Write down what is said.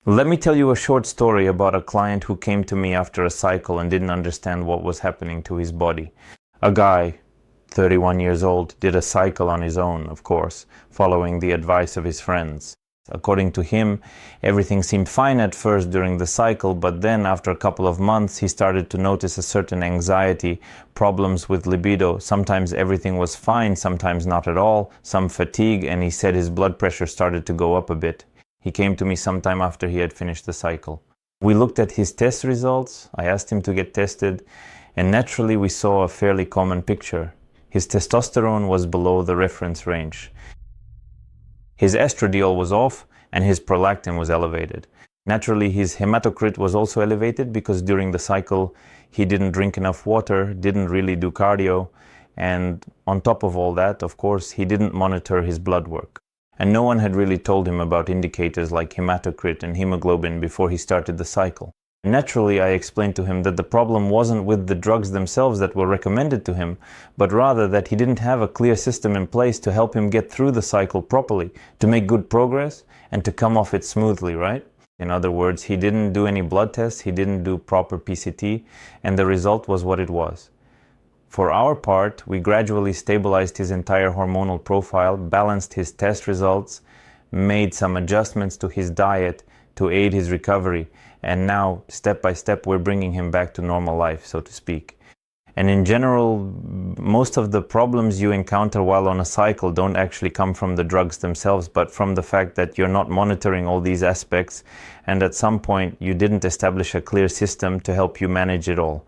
Let me tell you a short story about a client who came to me after a cycle and didn't understand what was happening to his body. A guy, 31 years old, did a cycle on his own, of course, following the advice of his friends. According to him, everything seemed fine at first during the cycle, but then after a couple of months he started to notice a certain anxiety, problems with libido. Sometimes everything was fine, sometimes not at all, some fatigue, and he said his blood pressure started to go up a bit. He came to me sometime after he had finished the cycle. We looked at his test results, I asked him to get tested, and naturally we saw a fairly common picture. His testosterone was below the reference range. His estradiol was off and his prolactin was elevated. Naturally, his hematocrit was also elevated because during the cycle he didn't drink enough water, didn't really do cardio, and on top of all that, of course, he didn't monitor his blood work. And no one had really told him about indicators like hematocrit and hemoglobin before he started the cycle. Naturally, I explained to him that the problem wasn't with the drugs themselves that were recommended to him, but rather that he didn't have a clear system in place to help him get through the cycle properly, to make good progress, and to come off it smoothly, right? In other words, he didn't do any blood tests, he didn't do proper PCT, and the result was what it was. For our part, we gradually stabilized his entire hormonal profile, balanced his test results, made some adjustments to his diet to aid his recovery, and now, step by step, we're bringing him back to normal life, so to speak. And in general, most of the problems you encounter while on a cycle don't actually come from the drugs themselves, but from the fact that you're not monitoring all these aspects, and at some point you didn't establish a clear system to help you manage it all.